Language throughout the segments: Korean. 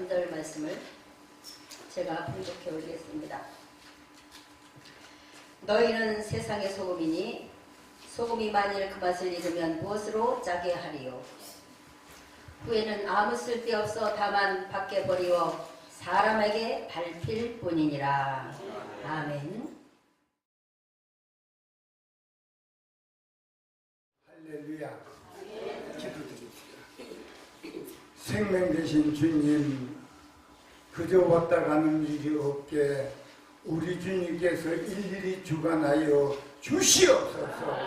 3절 말씀을 제가 분독해 올리겠습니다. 너희는 세상의 소금이니 소금이 만일 그 맛을 잃으면 무엇으로 짜게 하리요. 후에는 아무 쓸데없어 다만 밖에 버리워 사람에게 밟힐 뿐이니라. 아멘. 할렐루야. 기도드립니다. 생명 되신 주님, 그저 왔다 가는 일이 없게 우리 주님께서 일일이 주관하여 주시옵소서.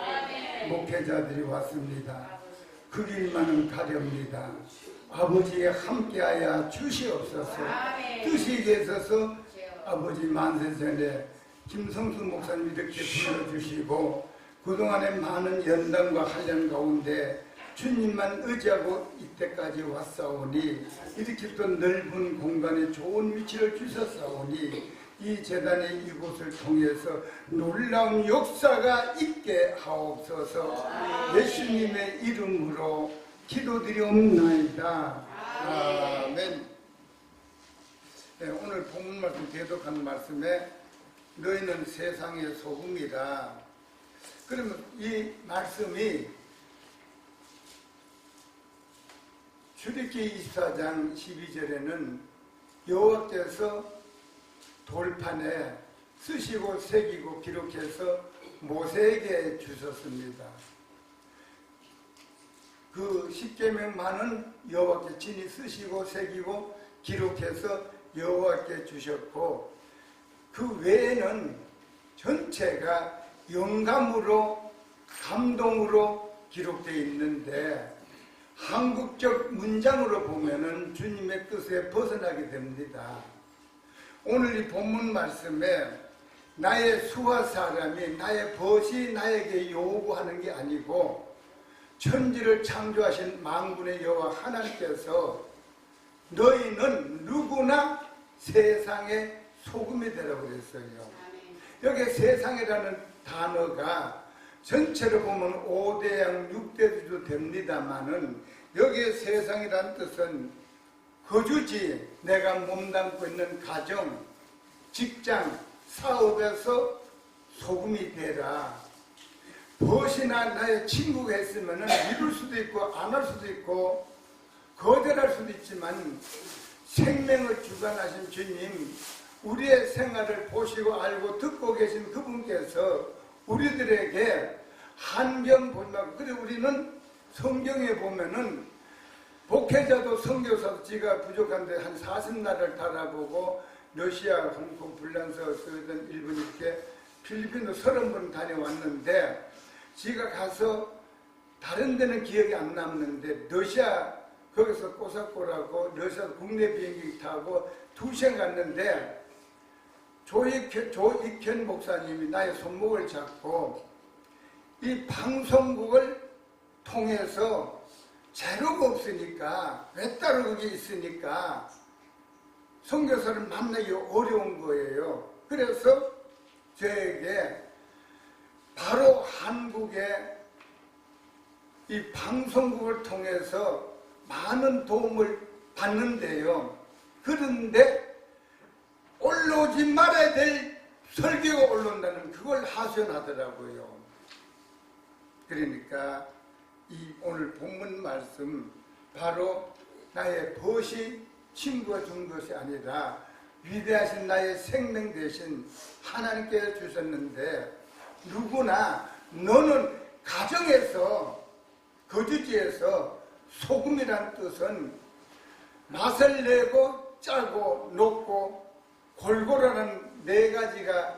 목회자들이 왔습니다. 그 길만은 가렵니다. 아버지에 함께하여 주시옵소서. 뜻이 계셔서 아버지 만세 전에 김성수 목사님 이렇게 불러주시고 그동안에 많은 연단과 한련 가운데 주님만 의지하고 이때까지 왔사오니 이렇게 또 넓은 공간에 좋은 위치를 주셨사오니 이 재단의 이곳을 통해서 놀라운 역사가 있게 하옵소서. 예수님의 이름으로 기도드리옵나이다. 아멘. 네, 오늘 본문 말씀 계속하는 말씀에 너희는 세상의 소금이다. 그러면 이 말씀이 출애굽기 24장 12절에는 여호와께서 돌판에 쓰시고 새기고 기록해서 모세에게 주셨습니다. 그 십계명만은 여호와께 친히 쓰시고 새기고 기록해서 여호와께 주셨고 그 외에는 전체가 영감으로 감동으로 기록되어 있는데 한국적 문장으로 보면은 주님의 뜻에 벗어나게 됩니다. 오늘 이 본문 말씀에 나의 수하 사람이 나의 벗이 나에게 요구하는 게 아니고 천지를 창조하신 만군의 여호와 하나님께서 너희는 누구나 세상의 소금이 되라고 그랬어요. 여기 세상이라는 단어가 전체로 보면 5대양 6대도 됩니다만은 여기에 세상이라는 뜻은 거주지, 내가 몸담고 있는 가정, 직장, 사업에서 소금이 되라. 벗이나 나의 친구가 있으면 이룰 수도 있고 안 할 수도 있고 거절할 수도 있지만 생명을 주관하신 주님, 우리의 생활을 보시고 알고 듣고 계신 그분께서 우리들에게 한경 보지 말고, 그래 우리는 성경에 보면은 목회자도 선교사도 지가 부족한데 한 40나라를 달아보고 러시아, 홍콩, 불란서, 스웨덴, 일본 이렇게 필리핀도 30번 다녀왔는데 지가 가서 다른 데는 기억이 안 남는데 러시아 거기서 꼬사꼬라고 러시아 국내 비행기 타고 2시간 갔는데 조익현 목사님이 나의 손목을 잡고 이 방송국을 통해서 재료가 없으니까 외따로 거기 있으니까 선교사를 만나기 어려운 거예요. 그래서 저에게 바로 한국의 이 방송국을 통해서 많은 도움을 받는데요. 그런데 올라오지 말아야 될 설교가 올라온다는 그걸 하소연하더라고요. 그러니까 이 오늘 본문 말씀 바로 나의 벗이 친구가 준 것이 아니라 위대하신 나의 생명 대신 하나님께 주셨는데 누구나 너는 가정에서 거주지에서 소금이란 뜻은 맛을 내고 짜고 녹고 골고루는 4가지가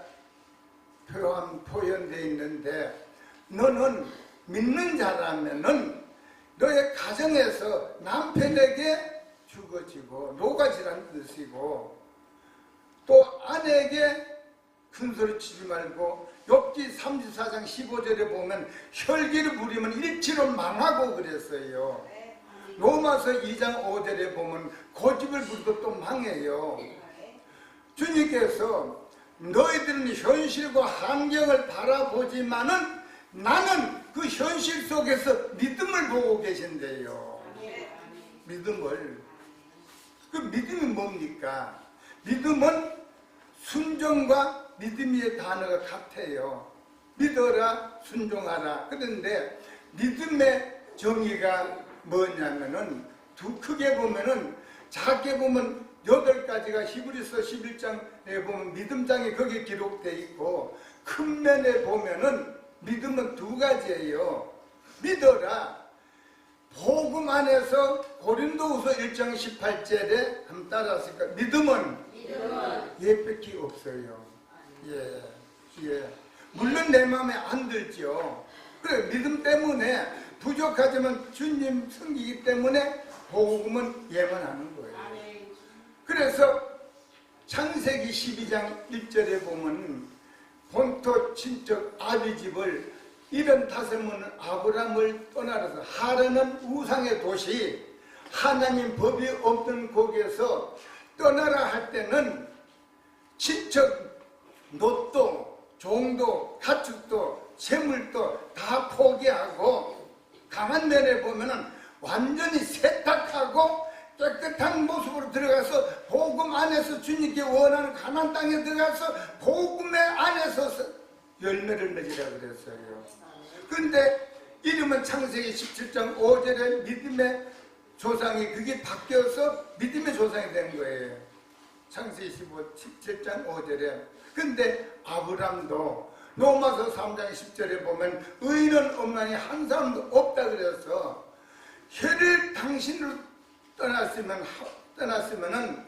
표현되어 있는데 너는 믿는 자라면은 너의 가정에서 남편에게 주거지고 노가지라는 뜻이고 또 아내에게 큰소리 치지 말고 욥기 34장 15절에 보면 혈기를 부리면 일치로 망하고 그랬어요. 로마서 2장 5절에 보면 고집을 부리고 또 망해요. 주님께서 너희들은 현실과 환경을 바라보지만은 나는 그 현실 속에서 믿음을 보고 계신대요. 믿음을. 그 믿음이 뭡니까? 믿음은 순종과 믿음의 단어가 같아요. 믿어라, 순종하라. 그런데 믿음의 정의가 뭐냐면은 크게 보면은 작게 보면 8가지가 히브리서 11장에 보면 믿음장이 거기에 기록되어 있고 큰 면에 보면은 믿음은 2가지예요. 믿어라. 복음 안에서 고린도후서 1장 18절에 한번 따라하실까? 믿음은 예밖에 없어요. 예. 물론 내 마음에 안 들죠. 그래, 믿음 때문에 부족하지만 주님 섬기기 때문에 복음은 예언하는 거예요. 그래서 창세기 12장 1절에 보면 본토 친척 아비집을 75문 아브람을 떠나서 하라는 우상의 도시, 하나님 법이 없는 곳에서 떠나라 할 때는 친척 노도, 종도, 가축도, 재물도 다 포기하고 강한 면에 보면은 완전히 세탁하고 깨끗한 모습으로 들어가서 복음 안에서 주님께 원하는 가나안 땅에 들어가서 복음의 안에서 열매를 맺으라 그랬어요. 그런데 이름은 창세기 17장 5절에 믿음의 조상이 그게 바뀌어서 믿음의 조상이 된 거예요. 창세기 17장 5절에. 근데 아브람도 로마서 3장 10절에 보면 의인은 없나니 한 사람도 없다 그래서 혈을 당신으로 떠났으면은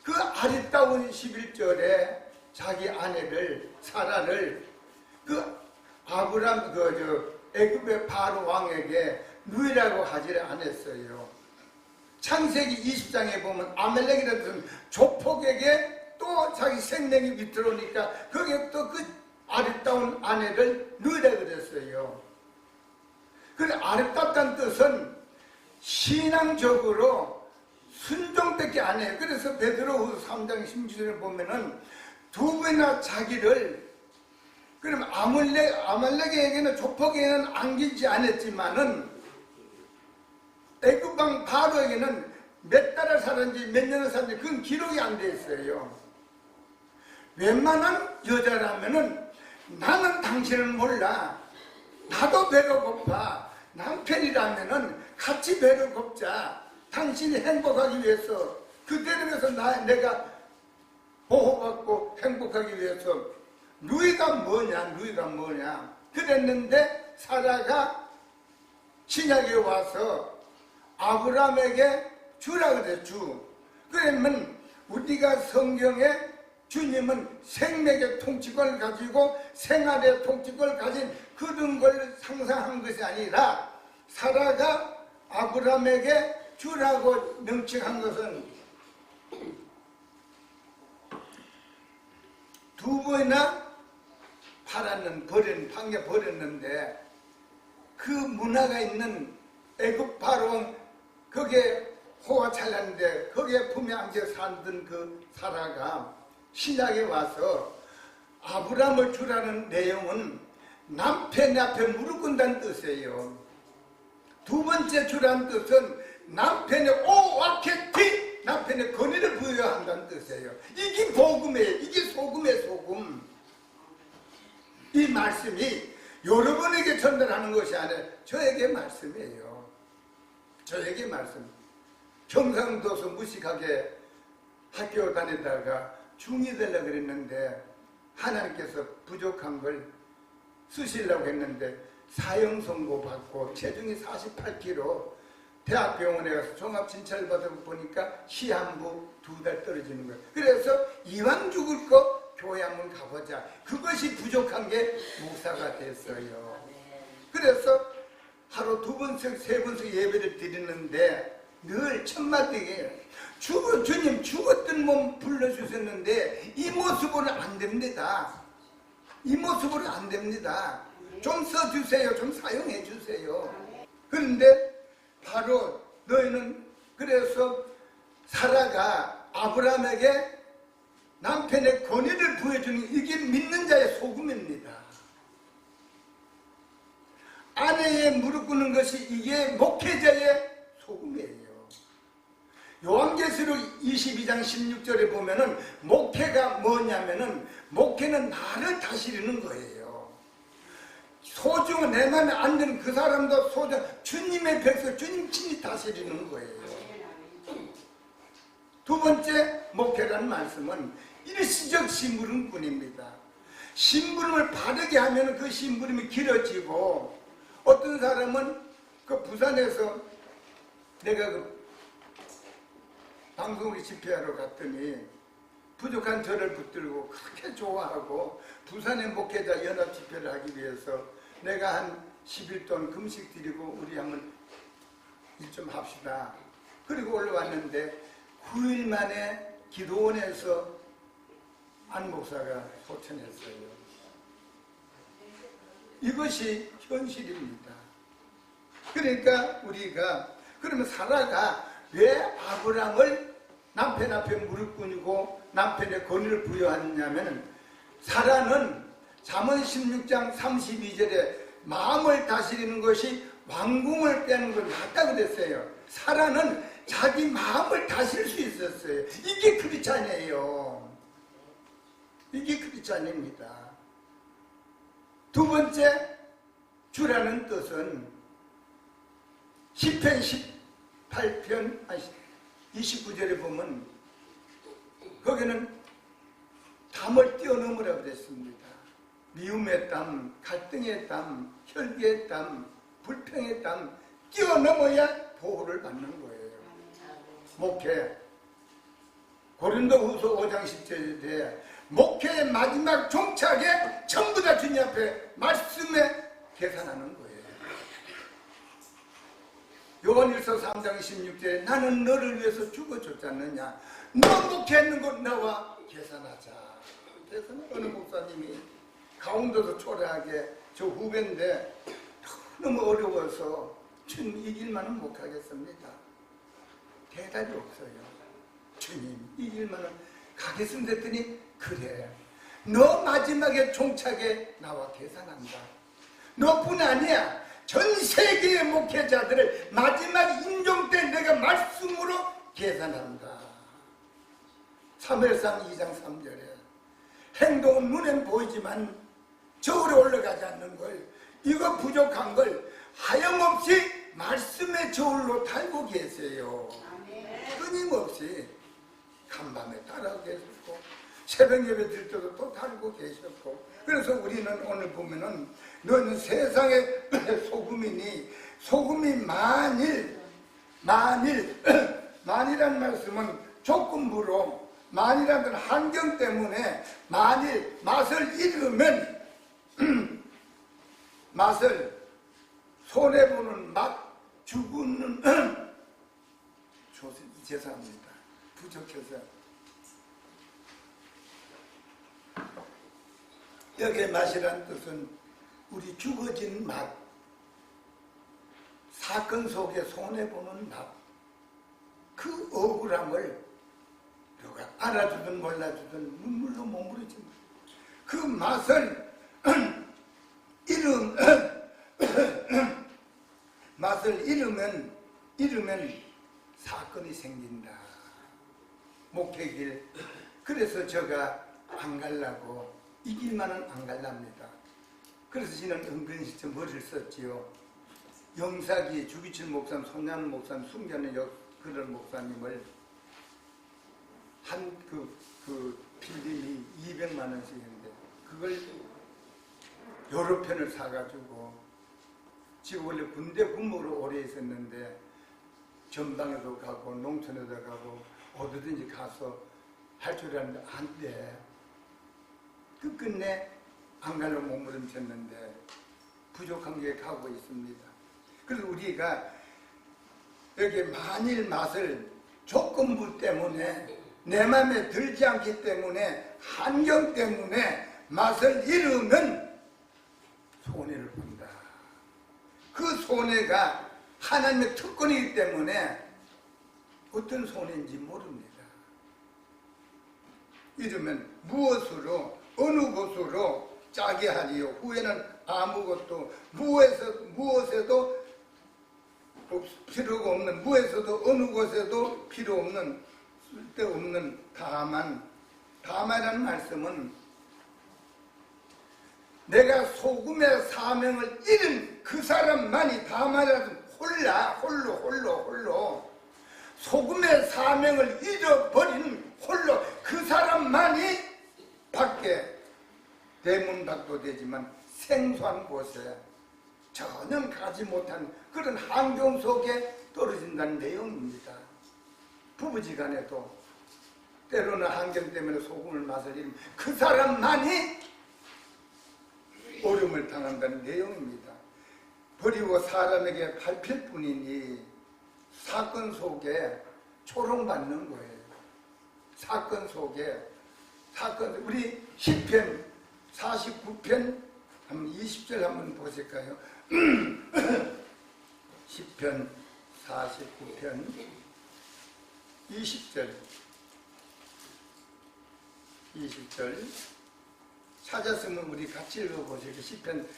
그 아리따운 11절에 자기 아내를 사라를 그 아브람 애굽의 바로 왕에게 누이라고 하지 않았어요. 창세기 20장에 보면 아멜렉이라는 조폭에게 또 자기 생명이 밑들어오니까 거기에 또 그 아리따운 아내를 누이라 그랬어요. 그 아리따웠다는 뜻은 신앙적으로 순종밖에 안 해요. 그래서 베드로후서 3장 16절에 보면은 2번이나 자기를 그럼 아말렉에게는 조폭에게는 안기지 않았지만은 애굽왕 바로에게는 몇 달을 살았는지 몇 년을 살았는지 그건 기록이 안 돼 있어요. 웬만한 여자라면은 나는 당신을 몰라. 나도 배가 고파. 남편이라면은 같이 배를 곱자. 당신이 행복하기 위해서 그대로 해서 내가 보호받고 행복하기 위해서 누이가 뭐냐 그랬는데 사라가 신약에 와서 아브라함에게 주라 그래. 그러면 우리가 성경에 주님은 생명의 통치권을 가지고 생활의 통치권을 가진 그런 걸 상상한 것이 아니라 사라가 아브라함에게 주라고 명칭한 것은 2번이나 방에 버렸는데 그 문화가 있는 애굽 바로 거기에 호가 찰났는데 거기에 품에 안겨 살던 그 사라가 신약에 와서 아브라함을 주라는 내용은 남편 앞에 무릎 꿇는다는 뜻이에요. 2번째 주라는 뜻은 남편의 오와케티 남편의 권위를 부여한다는 뜻이에요. 이게 복음이에요. 이게 소금의 소금. 이 말씀이 여러분에게 전달하는 것이 아니라 저에게 말씀이에요. 저에게 말씀. 경상도서 무식하게 학교 다니다가 중이 되려고 그랬는데 하나님께서 부족한 걸 쓰시려고 했는데 사형 선고 받고 체중이 48kg 대학병원에 가서 종합진찰을 받아보니까 시한부 2달 떨어지는 거예요. 그래서 이왕 죽을 거 교회 한번 가보자. 그것이 부족한 게 목사가 됐어요. 그래서 하루 2번씩 3번씩 예배를 드리는데 늘 첫마디에 주님 죽었던 몸 불러주셨는데 이 모습으로는 안 됩니다. 이 모습으로는 안 됩니다. 좀 써주세요. 좀 사용해 주세요. 그런데 바로 너희는 그래서 사라가 아브라함에게 남편의 권위를 부여주는 이게 믿는 자의 소금입니다. 아내의 무릎 꿇는 것이 이게 목회자의 소금이에요. 요한계시록 22장 16절에 보면은 목회가 뭐냐면은 목회는 나를 다스리는 거예요. 소중한 내 마음에 안 드는 그 사람도 소중한 주님의 백성, 주님 친히 다스리는 거예요. 두 번째 목회라는 말씀은 일시적 심부름뿐입니다. 심부름을 바르게 하면 그 심부름이 길어지고, 어떤 사람은 그 부산에서 내가 그 방송을 집회하러 갔더니 부족한 저를 붙들고 그렇게 좋아하고 부산의 목회자 연합 집회를 하기 위해서 내가 한 10일 동안 금식 드리고 우리 한번 일 좀 합시다. 그리고 올라왔는데 9일 만에 기도원에서 안 목사가 소천했어요. 이것이 현실입니다. 그러니까 우리가 그러면 사라가 왜 아브람을 남편 앞에 무릎 꿇이고 남편의 권위를 부여하느냐면, 사라는 잠언 16장 32절에 마음을 다스리는 것이 왕궁을 빼는 걸 맞다고 그랬어요. 사라는 자기 마음을 다스릴 수 있었어요. 이게 크리스찬이에요. 이게 크리스찬입니다. 두 번째, 주라는 뜻은 시편 18편 29절에 보면 거기는 담을 뛰어넘으라고 그랬습니다. 미움의 담, 갈등의 담, 혈기의 담, 불평의 담 뛰어넘어야 보호를 받는 거예요. 목회 고린도후서 5장 10절에 목회의 마지막 종착에 전부 다 주님 앞에 말씀에 계산하는 거예요. 요한일서 3장 16절에 나는 너를 위해서 죽어줬지 않느냐, 너 목회했는 것 나와 계산하자. 그래서 어느 목사님이 강원도도 초라하게, 저 후배인데 너무 어려워서 주님 이 길만은 못 가겠습니다. 대답이 없어요. 주님 이 길만은 가겠습니다 했더니, 그래 너 마지막에 종착에 나와 계산한다. 너뿐 아니야, 전 세계의 목회자들을 마지막 임종 때 내가 말씀으로 계산한다. 사무엘상 2장 3절에 행동은 눈엔 보이지만 저울에 올라가지 않는 걸, 이거 부족한 걸 하염없이 말씀의 저울로 달고 계세요. 끊임없이 간밤에 따라오고 계셨고 새벽 예배 드릴 때도 또 달고 계셨고, 그래서 우리는 오늘 보면은 너는 세상의 소금이니, 소금이 만이라는 말씀은 조건부로, 만이라는 환경 때문에 만일 맛을 잃으면 맛을 손해보는 맛, 죽는 죄송합니다. 부족해서. 여기에 맛이란 뜻은 우리 죽어진 맛, 사건 속에 손해보는 맛, 그 억울함을 누가 알아주든 몰라주든 눈물로 머무르지 마. 그 맛을 맛을 잃으면 사건이 생긴다. 목회길. 그래서 제가 안 가려고, 이 길만은 안 갈랍니다. 그래서 저는 은근히 좀 머리를 썼지요. 영사기 주기철 목사님, 손양 목사님, 숨겨는 그런 목사님을 한 그 필름이 200만 원씩인데 그걸 여러 편을 사가지고, 지금 원래 군대 군목으로 오래 있었는데 전방에도 가고 농촌에도 가고 어디든지 가서 할 줄 알았는데 안 돼. 끝끝내 안 가려고 몸부림쳤는데 부족한 게 가고 있습니다. 그래서 우리가 여기 만일 맛을 조건부 때문에, 내 마음에 들지 않기 때문에, 환경 때문에 맛을 잃으면 손해를 본다. 그 손해가 하나님의 특권이기 때문에 어떤 손해인지 모릅니다. 이러면 무엇으로, 어느 것으로 짜게 하리요? 후에는 아무것도 무엇에도 필요가 없는, 무에서도 어느 곳에도 필요 없는, 쓸데없는 다마라는 말씀은 내가 소금의 사명을 잃은 그 사람만이, 다마라는 홀로 소금의 사명을 잃어버린 홀로 그 사람만이 밖에, 대문 밖도 되지만 생소한 곳에 전혀 가지 못한 그런 환경 속에 떨어진다는 내용입니다. 부부지간에도 때로는 환경 때문에 소금을 맛을 잃으면 그 사람만이 어려움을 당한다는 내용입니다. 버리고 사람에게 밟힐 뿐이니 사건 속에 초롱받는 거예요. 사건 속에 우리 시편 49편 한번 20절 한번 보실까요? 시편 49편 20절 찾았으면 우리 같이 읽어보실게요. 시편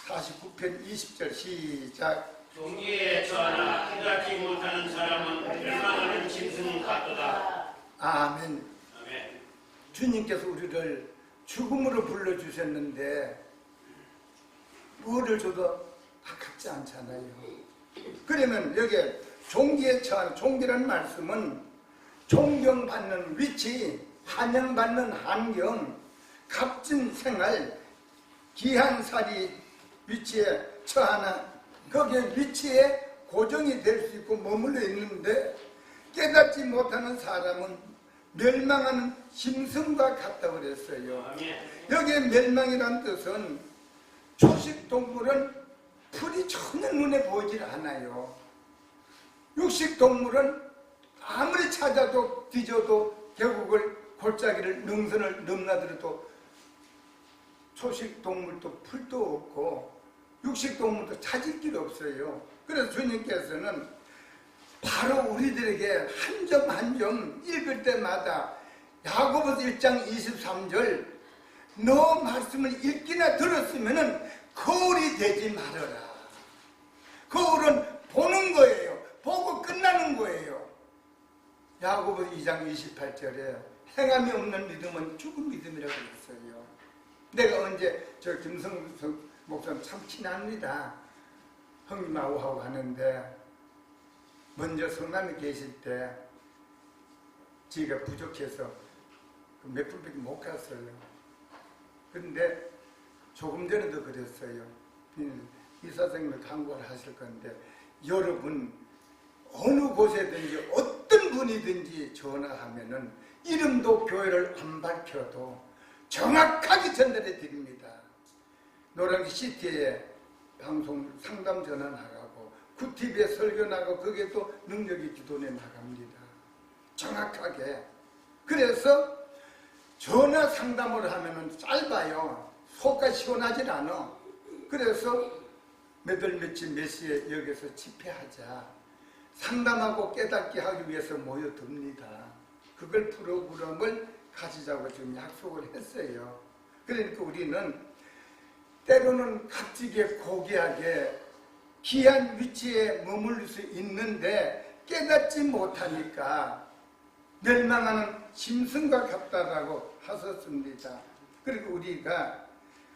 49편 20절 시작. 종기에 처하나 깨닫지 못하는 사람은 멸망하는 짐승 같도다. 아멘. 아멘. 주님께서 우리를 죽음으로 불러주셨는데 무엇을 줘도 아깝지 않잖아요. 그러면 여기에 종기에 처한, 종기라는 말씀은 존경받는 위치, 환영받는 환경, 값진 생활, 귀한 살이 위치에 처하나 거기에 위치에 고정이 될 수 있고 머물러 있는데 깨닫지 못하는 사람은 멸망하는 짐승과 같다고 그랬어요. 여기에 멸망이란 뜻은 초식동물은 풀이 전혀 눈에 보이질 않아요. 육식동물은 아무리 찾아도 뒤져도 결국을 골짜기를 능선을 넘나들어도 초식동물도 풀도 없고 육식동물도 찾을 길 없어요. 그래서 주님께서는 바로 우리들에게 한 점 한 점 읽을 때마다 야고보서 1장 23절 너 말씀을 읽기나 들었으면 거울이 되지 말아라. 거울은 보는 거예요. 보고 끝나는 거예요. 야고보서 2장 28절에 행함이 없는 믿음은 죽은 믿음이라고 했어요. 내가 언제 저 김성수 목사님 참 친합니다. 형님하고 하는데 먼저 성남에 계실 때 지가 부족해서 몇 분밖에 못 갔어요. 그런데 조금 전에도 그랬어요. 이사장님이 강구를 하실 건데 여러분 어느 곳에든지 어떤 분이든지 전화하면은 이름도 교회를 안 밝혀도 정확하게 전달해 드립니다. 노량진 시티에 방송 상담 전화 나가고 구TV에 설교 나가고 그게 또 능력이 기도내 나갑니다. 정확하게. 그래서 전화 상담을 하면은 짧아요. 속가 시원하질 않아. 그래서 며칠 몇 시에 여기서 집회하자. 상담하고 깨닫게 하기 위해서 모여듭니다. 그걸 프로그램을 가지자고 지금 약속을 했어요. 그러니까 우리는 때로는 값지게 고귀하게 귀한 위치에 머물 수 있는데 깨닫지 못하니까 멸망하는 짐승과 같다라고 하셨습니다. 그리고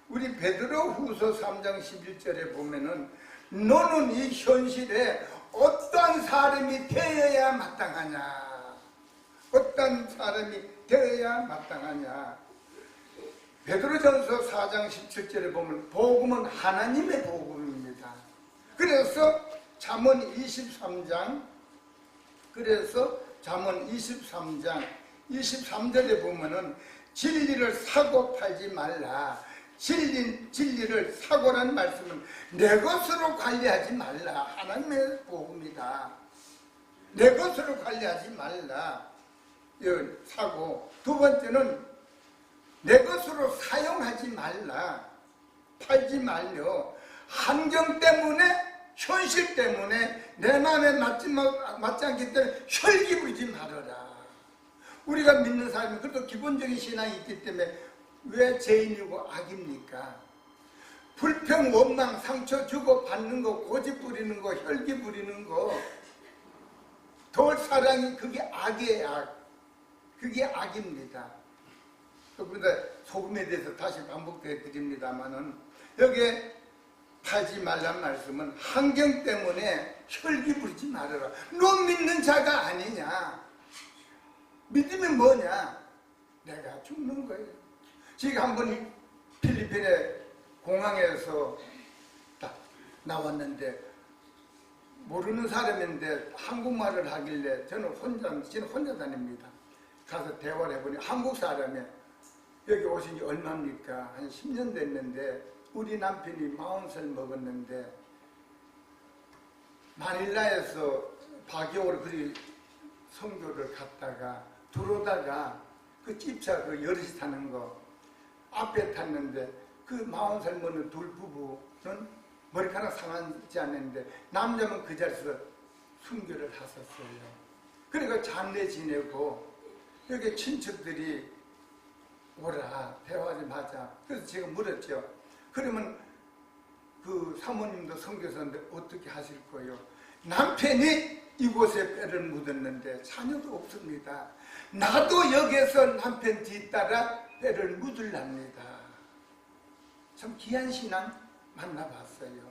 우리 베드로 후서 3장 11절에 보면은 너는 이 현실에 어떤 사람이 되어야 마땅하냐? 어떤 사람이 되어야 마땅하냐? 베드로전서 4장 17절에 보면 복음은 하나님의 복음입니다. 그래서 잠언 23장 23절에 보면은 진리를 사고 팔지 말라. 진리를 사고라는 말씀은 내 것으로 관리하지 말라. 하나님의 복음이다. 내 것으로 관리하지 말라. 사고. 두 번째는 내 것으로 사용하지 말라. 팔지 말려. 환경 때문에, 현실 때문에 내 마음에 맞지 않기 때문에 혈기 부리지 말아라. 우리가 믿는 사람이 그래도 기본적인 신앙이 있기 때문에 왜 죄인이고 악입니까? 불평, 원망, 상처 주고 받는 거, 고집 부리는 거, 혈기 부리는 거, 돌사랑이 그게 악이에요. 악. 그게 악입니다. 그런데 소금에 대해서 다시 반복해 드립니다만은 여기에 팔지 말란 말씀은 환경 때문에 혈기 부리지 말아라. 너 믿는 자가 아니냐? 믿으면 뭐냐? 내가 죽는 거예요. 지금 한번 필리핀의 공항에서 딱 나왔는데 모르는 사람인데 한국말을 하길래 저는 혼자 다닙니다. 가서 대화를 해보니 한국 사람이 여기 오신 지 얼마입니까? 한 10년 됐는데 우리 남편이 40살 먹었는데 마닐라에서 바교로 그리 선교를 갔다가 들어오다가 그 집차 그 여럿이 타는 거 앞에 탔는데 그 40살 먹는 둘 부부는 머리카락 상하지 않는데 남자는 그 자리에서 순교를 하셨어요. 그러니까 장례 지내고 여기 친척들이 오라 대화 좀 하자. 그래서 제가 물었죠. 그러면 그 사모님도 선교사인데 어떻게 하실 거예요? 남편이 이곳에 뼈를 묻었는데 자녀도 없습니다. 나도 여기서 남편 뒤따라 뼈를 묻으랍니다. 참 귀한 신앙 만나봤어요.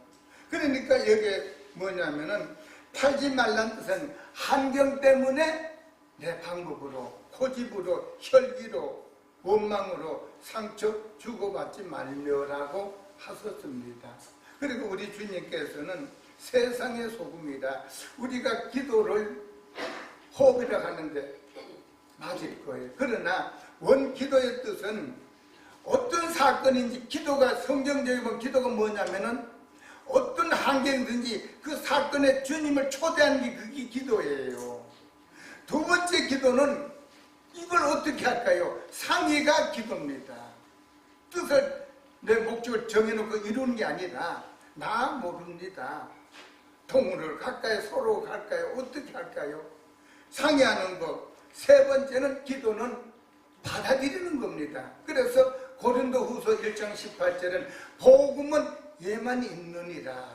그러니까 여기 뭐냐면은 팔지 말란 뜻은 환경 때문에 내 방법으로 고집으로 혈기로 원망으로 상처 주고받지 말며라고 하셨습니다. 그리고 우리 주님께서는 세상의 소금이다. 우리가 기도를 호흡이라 하는데 맞을 거예요. 그러나 원기도의 뜻은 어떤 사건인지 기도가 성경적이면 기도가 뭐냐면은 어떤 환경이든지 그 사건에 주님을 초대하는 게 그게 기도예요. 두 번째 기도는 이걸 어떻게 할까요? 상의가 기도입니다. 뜻을 내 목적을 정해놓고 이루는 게 아니라 나 모릅니다. 통으로 갈까요? 서로 갈까요? 어떻게 할까요? 상의하는 것. 세 번째는 기도는 받아들이는 겁니다. 그래서 고린도후서 1장 18절은 복음은 예만 있느니라.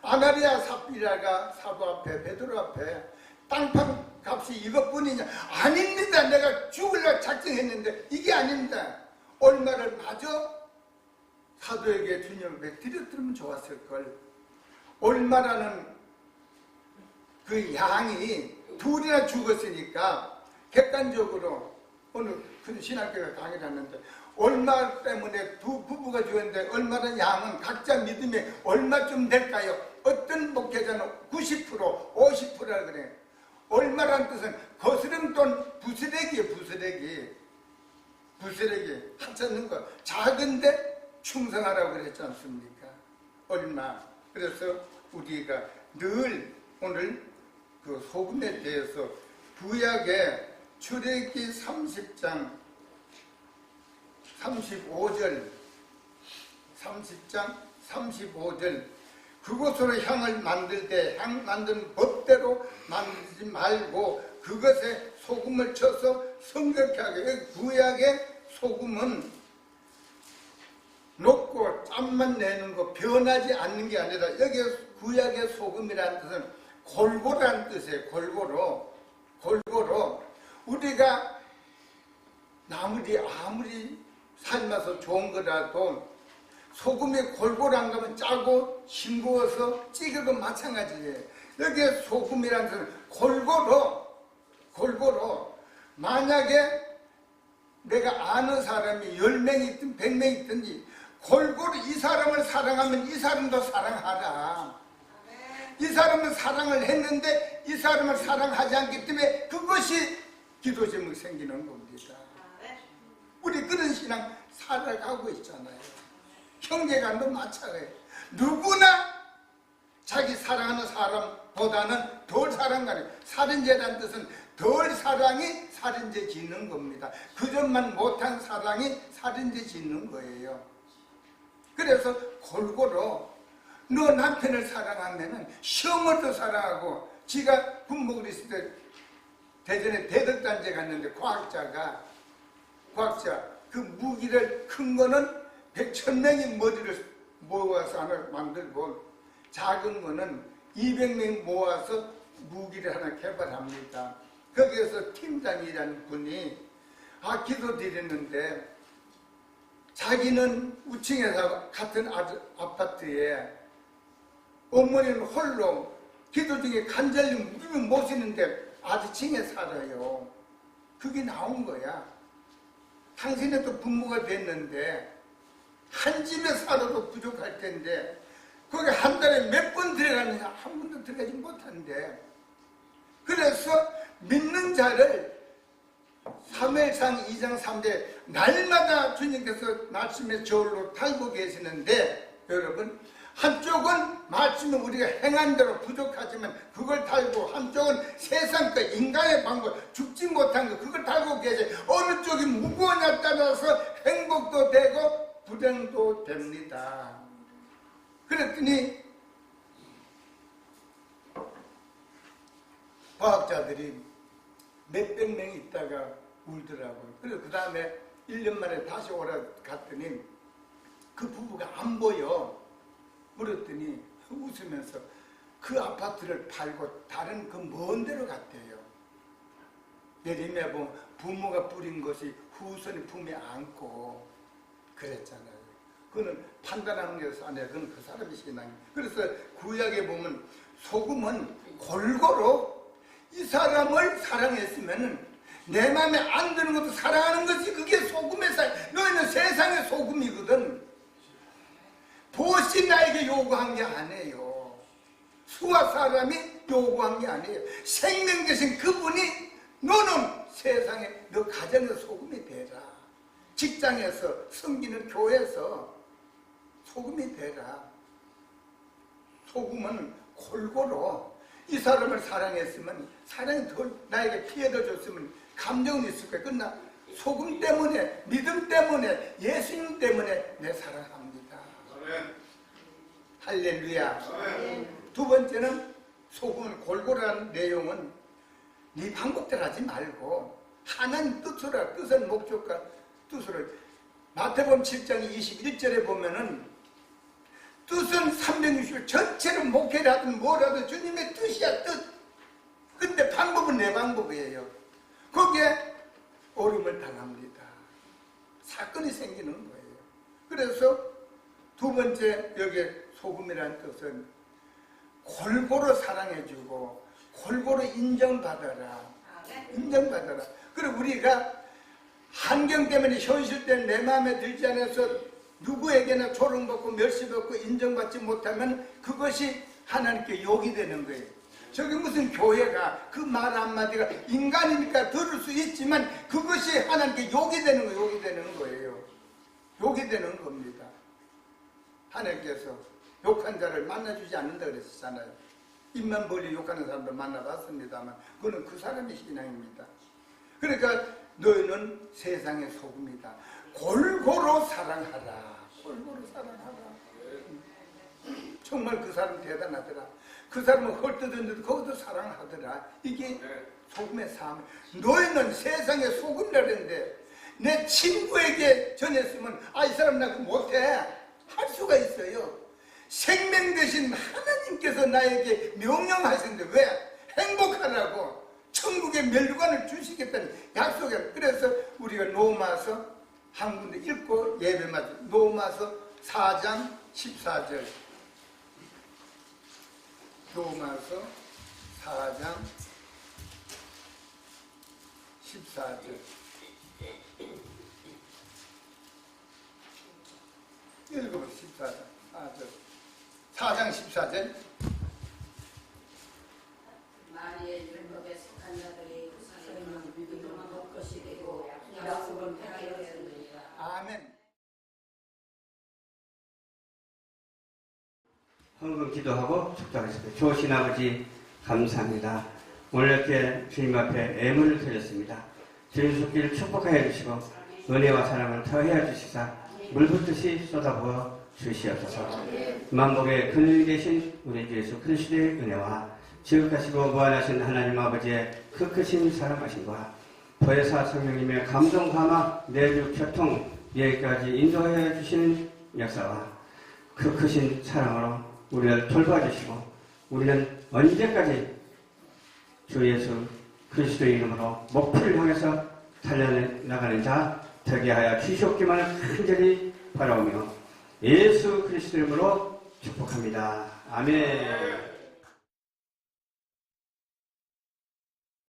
아나리아 삽비라가 사도 앞에 베드로 앞에 땅판 값이 이것뿐이냐? 아닙니다. 내가 죽으려고 작정했는데 이게 아닙니다. 얼마를 마저 사도에게 주님을 드렸으면 좋았을걸. 얼마라는 그 양이 둘이나 죽었으니까 객관적으로 어느 큰 신학교가 강의를 하는데 얼마 때문에 두 부부가 죽었는데 얼마나 양은 각자 믿음이 얼마쯤 될까요? 어떤 목회자는 90%, 50%라 그래. 얼마란 뜻은 거스름돈 부스레기예요. 부스레기 합쳤는 거. 작은데 충성하라고 그랬지 않습니까? 얼마. 그래서 우리가 늘 오늘 그 소금에 대해서 구약의 출애굽기 30장 35절 30장 35절 그곳으로 향을 만들 때 향 만든 법대로 만들지 말고 그것에 소금을 쳐서 성ገብ게 하게. 구약의 소금은 녹고 짠만 내는 거 변하지 않는 게 아니라 여기 구약의 소금이라는 뜻은 골고루라는 뜻이에요. 골고루 우리가 아무리 삶아서 좋은 거라도 소금이 골고루 안 가면 짜고 싱거워서 찌개도 마찬가지예요. 여기에 소금이라는 뜻은 골고루 만약에 내가 아는 사람이 10명이 있든 100명이 있든지 골고루 이 사람을 사랑하면 이 사람도 사랑하라. 이 사람은 사랑을 했는데 이 사람을 사랑하지 않기 때문에 그것이 기도 제목이 생기는 겁니다. 우리 그런 신앙 살아가고 있잖아요. 형제간도 마찬가지예요. 누구나 자기 사랑하는 사람보다는 덜 사랑하는 살인죄라는 뜻은 덜 사랑이 살인죄 짓는 겁니다. 그 점만 못한 사랑이 살인죄 짓는 거예요. 그래서 골고루 너 남편을 사랑하면은 시어머니도 사랑하고 지가 군복을 있을 때 대전에 대덕단지에 갔는데 과학자 그 무기를 큰 거는 100,000명이 머리를 모아서 하나 만들고 작은 거는 200명 모아서 무기를 하나 개발합니다. 거기에서 팀장이라는 분이 기도 드리는데 자기는 우층에서 같은 아파트에 어머니는 홀로 기도 중에 간절히 무릎을 모시는데 아지층에 살아요. 그게 나온 거야. 당신은 부모가 됐는데 한 집에 살아도 부족할 텐데 거기 한 달에 몇 번 들어가느냐? 한 번도 들어가지 못한대. 그래서 믿는 자를 사무엘상 2장 3대 날마다 주님께서 말씀의 저울로 달고 계시는데 여러분 한쪽은 말씀을 우리가 행한 대로 부족하지만 그걸 달고 한쪽은 세상 것 인간의 방법 죽지 못한 것 그걸 달고 계세요. 어느 쪽이 무거우냐에 따라서 행복도 되고 불행도 됩니다. 그랬더니 과학자들이 몇백 명이 있다가 울더라고요. 그래서 그 다음에 1년 만에 다시 오라 갔더니 그 부부가 안 보여. 물었더니 웃으면서 그 아파트를 팔고 다른 그 먼 데로 갔대요. 예림에 보면 부모가 뿌린 것이 후손이 품에 안고 그랬잖아요. 그거는 판단하는 게서 아니라 그건 그 사람의 신앙이에요. 그래서 구약에 보면 소금은 골고루 이 사람을 사랑했으면 내 마음에 안 드는 것도 사랑하는 것이 그게 소금의 사랑. 너희는 세상의 소금이거든. 보시 나에게 요구한 게 아니에요. 수와 사람이 요구한 게 아니에요. 생명 되신 그분이 너는 세상에 너 가정의 소금이 되라. 직장에서 섬기는 교회에서 소금이 되라. 소금은 골고루 이 사람을 사랑했으면 사랑이 덜 나에게 피해를 줬으면 감정은 있을 거야. 그러나 소금 때문에 믿음 때문에 예수님 때문에 내 사랑합니다. 할렐루야. 두 번째는 소금을 골고루한 내용은 네 방법대로 하지 말고 하나님 뜻으로 뜻은 목적과 뜻으로 마태복음 7장 21절에 보면은 뜻은 360일 전체를 목회를 하든 뭘 하든 주님의 뜻이야 뜻. 근데 방법은 내 방법이에요. 거기에 어려움을 당합니다. 사건이 생기는 거예요. 그래서 두 번째 여기 소금이라는 뜻은 골고루 사랑해주고 골고루 인정받아라. 인정받아라. 그리고 우리가 환경 때문에 현실 때문에 내 마음에 들지 않아서 누구에게나 조롱받고 멸시받고 인정받지 못하면 그것이 하나님께 욕이 되는 거예요. 저기 무슨 교회가 그 말 한마디가 인간이니까 들을 수 있지만 그것이 하나님께 욕이 되는 거예요. 욕이 되는 거예요. 욕이 되는 겁니다. 하나님께서 욕한 자를 만나주지 않는다 그랬잖아요. 입만 벌리 욕하는 사람도 만나봤습니다만 그거는 그 사람의 신앙입니다. 그러니까 너희는 세상의 소금이다. 골고루 사랑하라. 골고루 사랑하라. 정말 그 사람 대단하더라. 그 사람은 헐뜯었는데도 거기도 사랑하더라. 이게 소금의 삶. 너희는 세상의 소금이라는데 내 친구에게 전했으면 이 사람 나 그거 못해. 할 수가 있어요. 생명 되신 하나님께서 나에게 명령하시는데 왜? 행복하라고 천국의 멸류관을 주시겠다는 약속이에요. 그래서 우리가 로마서 한 군데 읽고 예배 맞죠. 로마서 4장 14절. 로마서 4장 14절. 읽어보세요. 4장 14절. 만일 율법에 속한 자들이 설령 믿음은 못 것이 되고 약속은 폐하였으리라. 아멘. 헌금 기도하고 축도하겠습니다. 좋으신 아버지 감사합니다. 오늘 이렇게 주님 앞에 애문을 드렸습니다. 주님 손길을 축복하여 주시고 은혜와 사랑을 더하여 주시사 물붓듯이 쏟아부어 주시옵소서. 만복의 근원이 되신 우리 주 예수 그리스도의 은혜와 지극하시고 무한하신 하나님 아버지의 그 크신 사랑하심과 보혜사 성령님의 감동 감화 내주 교통 여기까지 인도해 주시는 역사와 그 크신 사랑으로 우리를 돌봐주시고 우리는 언제까지 주 예수 그리스도의 이름으로 목표를 향해서 달려나가는 자 되게 하여 주시옵기만을 간절히 바라오며 예수 그리스도 이름으로 축복합니다. 아멘.